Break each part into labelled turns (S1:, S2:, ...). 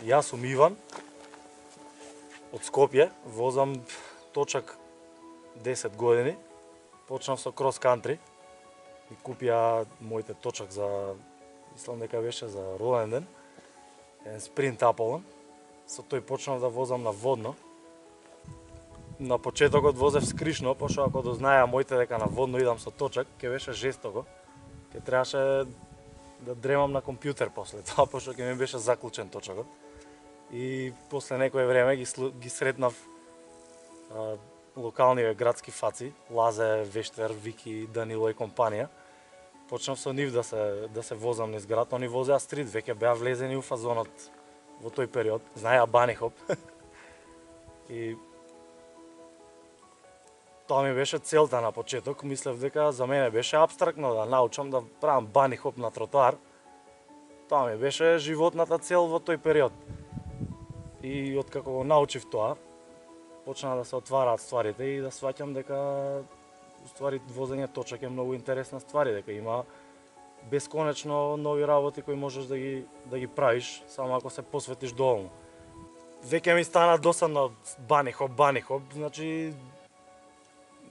S1: Јас сум Иван од Скопје, возам точак 10 години. Почнав со крос кантри и купија моите точак за, мислам дека беше за роден ден, еден спринт Аполон. Со тој почнав да возам на водно. На почетокот возев скришно, пошто ако дознаеа моите дека на водно идам со точак, ќе беше жестоко. Ќе требаше да дремам на компјутер после тоа, пошто ќе ми беше заклучен точакот. И после некое време ги сретнав локални градски фаци, Лазе, Вештер, Вики, Данило и компанија. Почнав со нив да се возам низ град, они возеа стрит, веќе беа влезени у фазонот во тој период, знаеа банихоп. И тоа ми беше целта на почеток, мислев дека за мене беше апстрактно да научам да правам банихоп на тротоар. Тоа ми беше животната цел во тој период. И откако го научив тоа, почна да се отвараат стварите и да сваќам дека уствари возење точак е многу интересна ствар, дека има бесконечно нови работи кои можеш да ги правиш само ако се посветиш доволно. Веќе ми стана досадно банихоп, значи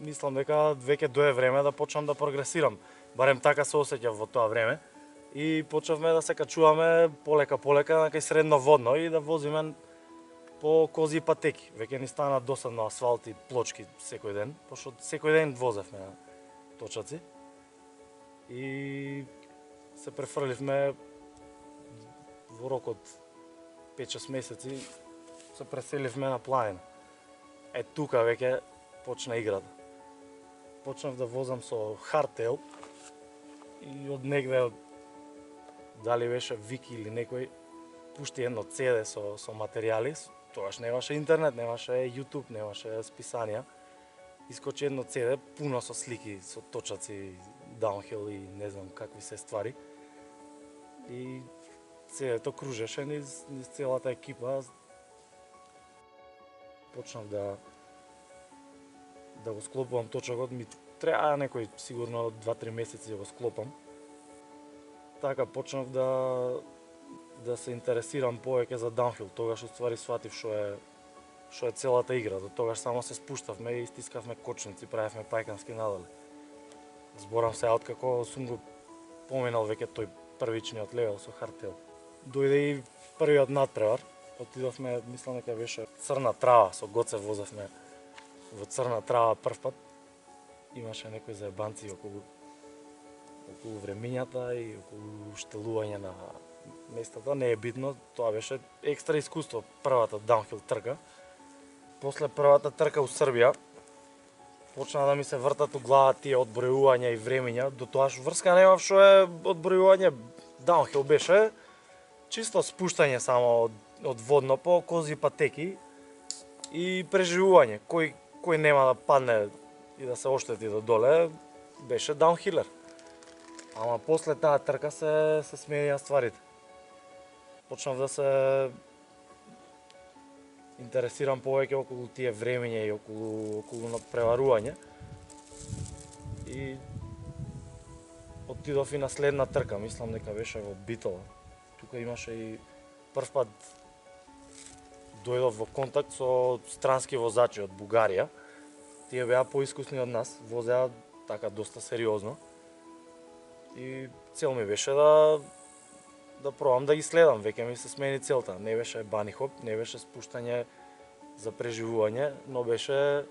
S1: мислам дека веќе дое време да почнам да прогресирам. Барем така се осеќав во тоа време. И почнавме да се качуваме полека на кај средно водно и да возиме по кози патеки. Веќе ни стана досадно асфалт и плочки секој ден, пошто секој ден возевме на точаци. И се префрливме во рок од 5-6 месеци, се преселивме на планина. Тука веќе почна играта. Почнав да возам со хардтейл и од негде, дали беше Вики или некој, пушти едно CD со материјали. Тогаш немаше интернет, немаше YouTube, немаше списанија. Искочи едно CD пуно со слики, со точаци, даунхил и не знам какви се ствари. И CD-то кружеше низ целата екипа. Почнав да го склопувам точакот, ми требаа некој сигурно 2-3 месеци да го склопам. Така почнав да се интересирам повеќе за даунхил. Тогаш уствари сватив што е целата игра. До тогаш само се спуштавме и стискавме кочници, правевме пајкански надале. Зборам се откако сум го поминал веќе тој првичниот левел со хардтейл. Дојде и првиот надпревар. Отидовме, мислам дека беше Црна трава, со Гоце возевме во Црна трава првпат. Имаше некои заебанци околу времињата и околу штелување на местата, не е битно, тоа беше екстра искуство, првата даунхил трка. После првата трка у Србија, почна да ми се вртат у глава тие одбројувања и времиња, до тоаш врска немав што е одбројување. Даунхил беше чисто спуштање само од водно по кози патеки и преживување. Кој нема да падне и да се оштети до доле, беше даунхилер. Ама после таа трка се сменија стварите. Почнав да се интересирам повеќе околу тие времиња и околу надпреварување. И отидов и на следна трка, мислам дека беше во Битола. Тука имаше и првпат дојдов во контакт со странски возачи од Бугарија. Тие беа поискусни од нас, возеа така доста сериозно. И цел ми беше да пробам да ги следам, веќе ми се смени целта. Не беше банихоп, не беше спуштање за преживување, но беше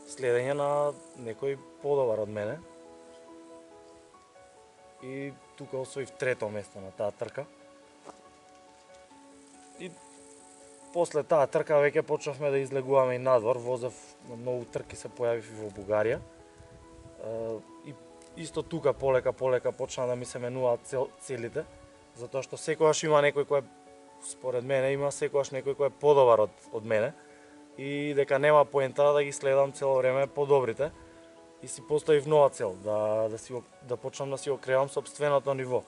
S1: следење на некој подобар од мене. И тука освоив трето место на таа трка. И после таа трка веќе почнавме да излегуваме и надвор, возев на многу трки, се појавив и во Бугарија. И исто тука полека почна да ми се менуваат целите, затоа што секогаш има некој кој според мене има секогаш некој кој е подобар од мене и дека нема поента да ги следам цело време подобрите и си поставив нова цел да почнам да си го креам сопственото ниво.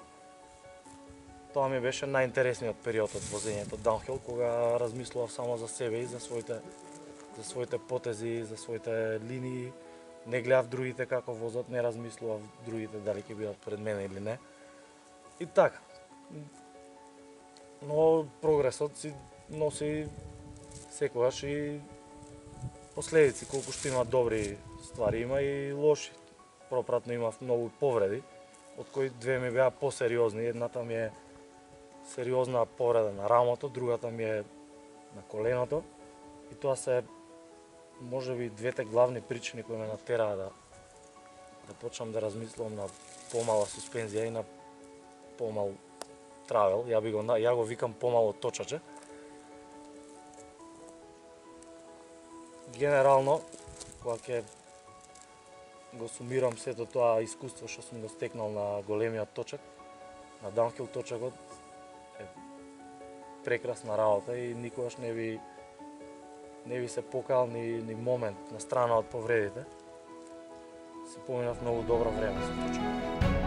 S1: Тоа ми беше најинтересниот период од возењето даунхил, кога размислував само за себе и за своите потези, за своите линии. Не гледав другите како возат, не размислував другите дали ќе бидат пред мене или не. И така. но прогресот си носи секогаш и последици, колку што има добри ствари, има и лоши. Пропратно имав многу повреди, од кои две ми беа посериозни. Едната ми е сериозна повреда на рамото, другата ми е на коленото. И тоа се можеби двете главни причини кои ме натераа да почнам да размислувам на помала суспензија и на помал травел. Ја го викам помало точаче. Генерално, кога ќе го сумирам сето тоа искуство што сум го стекнал на големиот точак, на даунхил точакот, е прекрасна работа и никогаш не би се покал ни момент на страна од повредите. Си поминав многу добро време со точакот.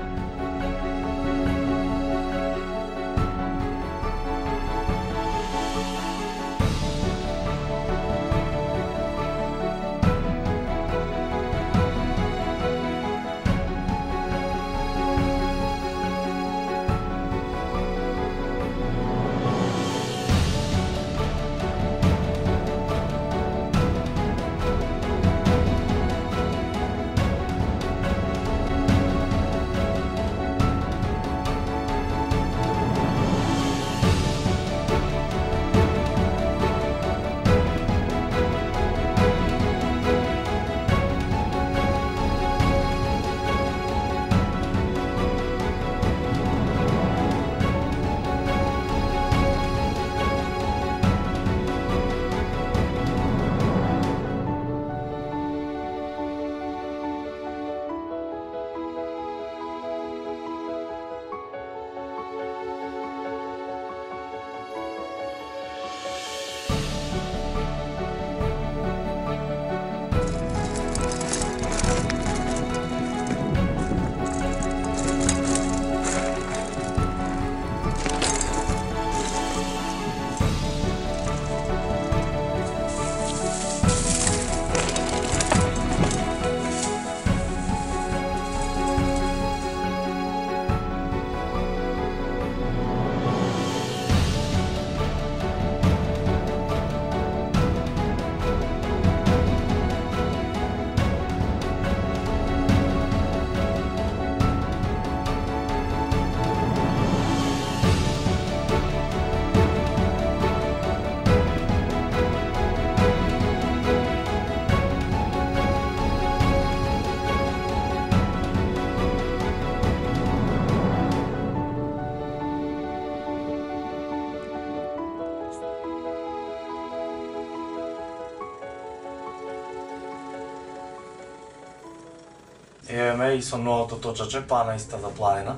S1: Еве ме и со новото точаче, па на истата планина,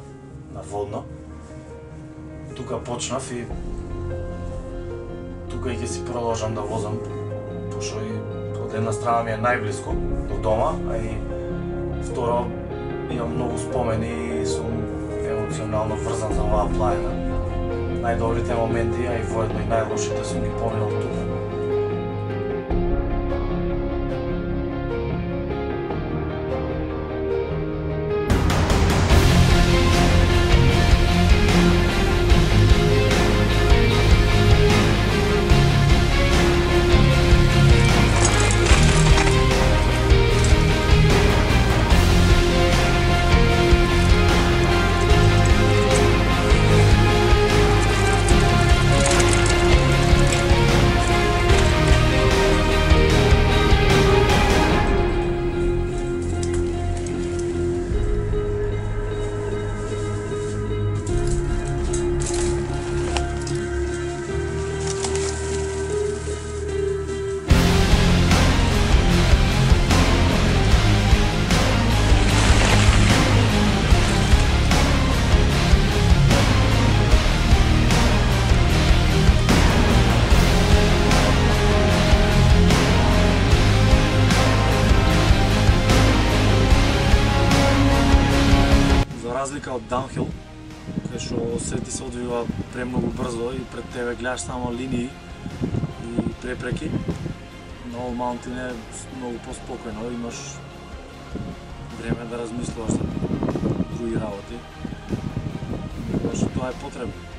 S1: на водно. Тука почнав и тука и ќе си продолжам да возам, пошто и од една страна ми е најблиску до дома, а и второ имам многу спомени и сум емоционално врзан за оваа планина. Најдобрите моменти, а и воедно и најлошите сум ги поминал тука. Разлика од даунхил, кај што се ти се одвива премногу брзо и пред тебе гледаш само линии и препреки. На All Mountain е многу поспокојно, имаш време да размислуваш за други работи. Тоа е потребно.